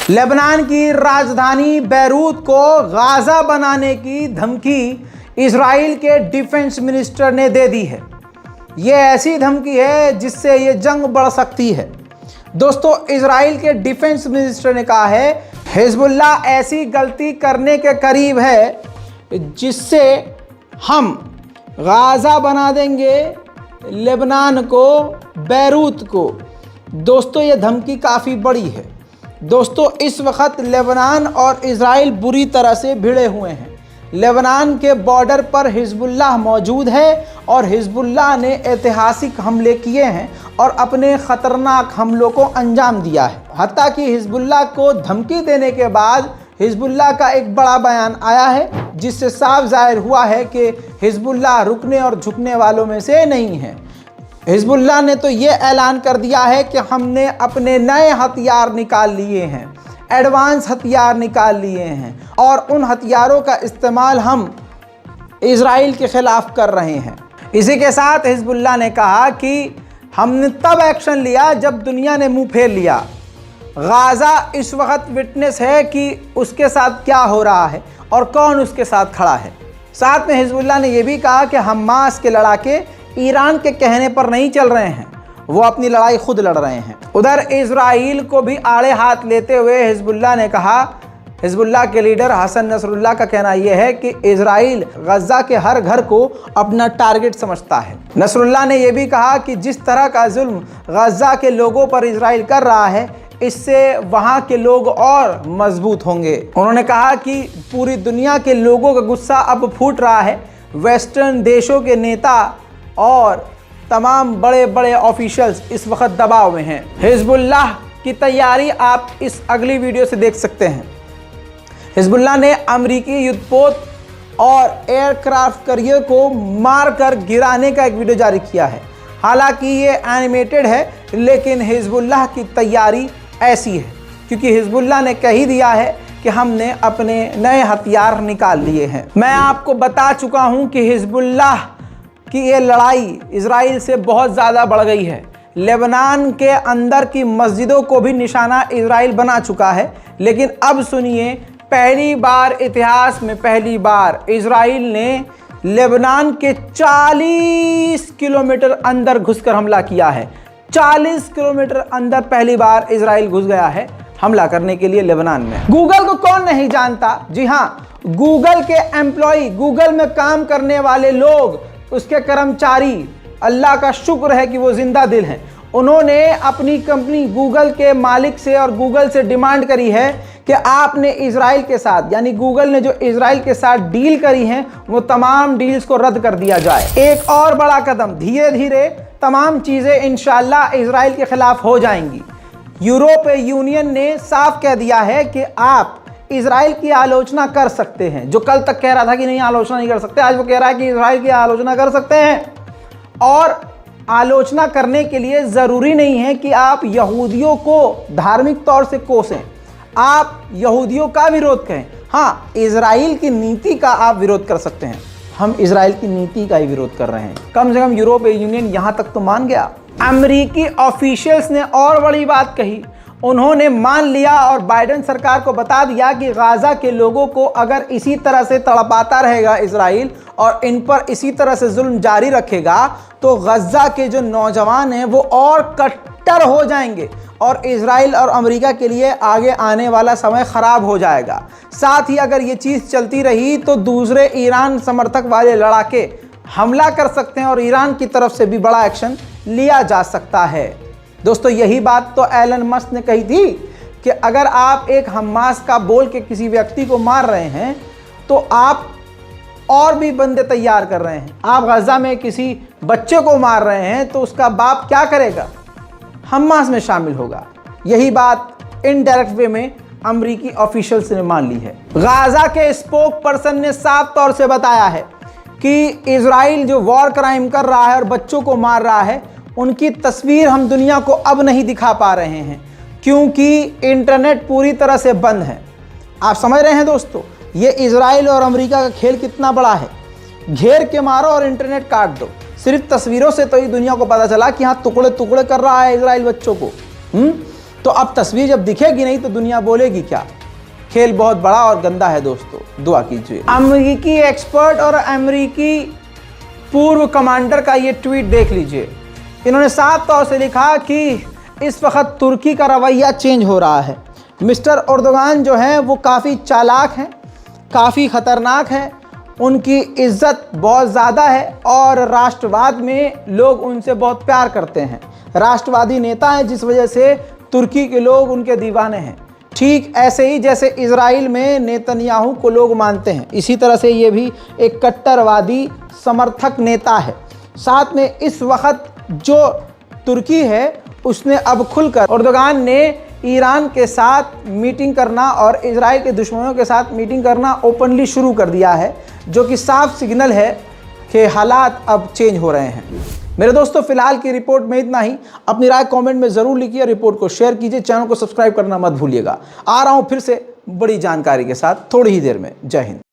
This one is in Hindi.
लेबनान की राजधानी बैरूत को गाजा बनाने की धमकी इजराइल के डिफेंस मिनिस्टर ने दे दी है। ये ऐसी धमकी है जिससे ये जंग बढ़ सकती है। दोस्तों, इजराइल के डिफेंस मिनिस्टर ने कहा है हिजबुल्लाह ऐसी गलती करने के करीब है जिससे हम गाजा बना देंगे लेबनान को, बैरूत को। दोस्तों, ये धमकी काफ़ी बड़ी है। दोस्तों, इस वक्त लेबनान और इजराइल बुरी तरह से भिड़े हुए हैं। लेबनान के बॉर्डर पर हिजबुल्लाह मौजूद है और हिजबुल्लाह ने ऐतिहासिक हमले किए हैं और अपने ख़तरनाक हमलों को अंजाम दिया है। हत्ता कि हिजबुल्लाह को धमकी देने के बाद हिजबुल्लाह का एक बड़ा बयान आया है जिससे साफ जाहिर हुआ है कि हिजबुल्लाह रुकने और झुकने वालों में से नहीं है। हिजबुल्लाह ने तो ये ऐलान कर दिया है कि हमने अपने नए हथियार निकाल लिए हैं, एडवांस हथियार निकाल लिए हैं और उन हथियारों का इस्तेमाल हम इजराइल के ख़िलाफ़ कर रहे हैं। इसी के साथ हिजबुल्लाह ने कहा कि हमने तब एक्शन लिया जब दुनिया ने मुंह फेर लिया। गाज़ा इस वक्त विटनेस है कि उसके साथ क्या हो रहा है और कौन उसके साथ खड़ा है। साथ में हिजबुल्लाह ने यह भी कहा कि हमास के लड़ाके ईरान के कहने पर नहीं चल रहे हैं, वो अपनी लड़ाई खुद लड़ रहे हैं। उधर इजराइल को भी आड़े हाथ लेते हुए हिजबुल्लाह ने कहा, हिजबुल्लाह के लीडर हसन नसरुल्लाह का कहना यह है कि इजराइल गज़ा के हर घर को अपना टारगेट समझता है। नसरुल्लाह ने यह भी कहा कि जिस तरह का जुल्म गज़ा के लोगों पर इजराइल कर रहा है, इससे वहाँ के लोग और मजबूत होंगे। उन्होंने कहा कि पूरी दुनिया के लोगों का गुस्सा अब फूट रहा है। वेस्टर्न देशों के नेता और तमाम बड़े बड़े ऑफिशियल्स इस वक्त दबाव में हैं। हिजबुल्लाह की तैयारी आप इस अगली वीडियो से देख सकते हैं। हिजबुल्लाह ने अमेरिकी युद्धपोत और एयरक्राफ्ट कैरियर को मारकर गिराने का एक वीडियो जारी किया है। हालांकि ये एनिमेटेड है, लेकिन हिजबुल्लाह की तैयारी ऐसी है क्योंकि हिजबुल्लाह ने कह ही दिया है कि हमने अपने नए हथियार निकाल लिए हैं। मैं आपको बता चुका हूं कि हिजबुल्लाह कि ये लड़ाई इजराइल से बहुत ज़्यादा बढ़ गई है। लेबनान के अंदर की मस्जिदों को भी निशाना इजराइल बना चुका है। लेकिन अब सुनिए, पहली बार इतिहास में पहली बार इजराइल ने लेबनान के 40 किलोमीटर अंदर घुसकर हमला किया है। 40 किलोमीटर अंदर पहली बार इजराइल घुस गया है हमला करने के लिए लेबनान में। गूगल को कौन नहीं जानता? जी हाँ, गूगल के एम्प्लॉय, गूगल में काम करने वाले लोग, उसके कर्मचारी, अल्लाह का शुक्र है कि वो जिंदा दिल हैं। उन्होंने अपनी कंपनी गूगल के मालिक से और गूगल से डिमांड करी है कि आपने इजराइल के साथ, यानी गूगल ने जो इजराइल के साथ डील करी हैं, वो तमाम डील्स को रद्द कर दिया जाए। एक और बड़ा कदम, धीरे धीरे तमाम चीज़ें इंशाल्लाह इजराइल के खिलाफ हो जाएंगी। यूरोपीय यूनियन ने साफ कह दिया है कि आप इजराइल की आलोचना कर सकते हैं। जो कल तक कह रहा था कि नहीं, आलोचना नहीं कर सकते, आज वो कह रहा है कि इजराइल की आलोचना कर सकते हैं। और आलोचना करने के लिए ज़रूरी नहीं है कि आप यहूदियों को धार्मिक तौर से कोसें, आप यहूदियों का विरोध करें। हाँ, इजराइल की नीति का आप विरोध कर सकते हैं। हम इजराइल की नीति का ही विरोध कर रहे हैं। कम से कम यूरोपीय यूनियन यहाँ तक तो मान गया। अमेरिकी ऑफिशियल्स ने और बड़ी बात कही। उन्होंने मान लिया और बाइडेन सरकार को बता दिया कि गाज़ा के लोगों को अगर इसी तरह से तड़पाता रहेगा इजराइल और इन पर इसी तरह से जुल्म जारी रखेगा, तो गज़ा के जो नौजवान हैं वो और कट्टर हो जाएंगे और इजराइल और अमेरिका के लिए आगे आने वाला समय ख़राब हो जाएगा। साथ ही अगर ये चीज़ चलती रही तो दूसरे ईरान समर्थक वाले लड़ाके हमला कर सकते हैं और ईरान की तरफ से भी बड़ा एक्शन लिया जा सकता है। दोस्तों, यही बात तो एलन मस्क ने कही थी कि अगर आप एक हमास का बोल के किसी व्यक्ति को मार रहे हैं तो आप और भी बंदे तैयार कर रहे हैं। आप गज़ा में किसी बच्चे को मार रहे हैं तो उसका बाप क्या करेगा? हमास में शामिल होगा। यही बात इनडायरेक्ट वे में अमेरिकी ऑफिशियल्स ने मान ली है। गाज़ा के स्पोक पर्सन ने साफ तौर से बताया है कि इजराइल जो वॉर क्राइम कर रहा है और बच्चों को मार रहा है, उनकी तस्वीर हम दुनिया को अब नहीं दिखा पा रहे हैं क्योंकि इंटरनेट पूरी तरह से बंद है। आप समझ रहे हैं दोस्तों, ये इजराइल और अमेरिका का खेल कितना बड़ा है। घेर के मारो और इंटरनेट काट दो। सिर्फ तस्वीरों से तो ही दुनिया को पता चला कि हाँ, टुकड़े टुकड़े कर रहा है इजराइल बच्चों को। तो अब तस्वीर जब दिखेगी नहीं तो दुनिया बोलेगी क्या। खेल बहुत बड़ा और गंदा है दोस्तों, दुआ कीजिए। अमेरिकी एक्सपर्ट और अमेरिकी पूर्व कमांडर का ये ट्वीट देख लीजिए। इन्होंने साफ तौर से लिखा कि इस वक्त तुर्की का रवैया चेंज हो रहा है। मिस्टर एर्दोगान जो हैं वो काफ़ी चालाक हैं, काफ़ी ख़तरनाक हैं, उनकी इज्जत बहुत ज़्यादा है और राष्ट्रवाद में लोग उनसे बहुत प्यार करते हैं। राष्ट्रवादी नेता हैं जिस वजह से तुर्की के लोग उनके दीवाने हैं। ठीक ऐसे ही जैसे इजराइल में नेतन्याहू को लोग मानते हैं, इसी तरह से ये भी एक कट्टरवादी समर्थक नेता है। साथ में इस वक्त जो तुर्की है उसने अब खुलकर एर्दोगान ने ईरान के साथ मीटिंग करना और इजराइल के दुश्मनों के साथ मीटिंग करना ओपनली शुरू कर दिया है, जो कि साफ सिग्नल है कि हालात अब चेंज हो रहे हैं। मेरे दोस्तों, फिलहाल की रिपोर्ट में इतना ही। अपनी राय कमेंट में ज़रूर लिखिए, रिपोर्ट को शेयर कीजिए, चैनल को सब्सक्राइब करना मत भूलिएगा। आ रहा हूँ फिर से बड़ी जानकारी के साथ थोड़ी ही देर में। जय हिंद।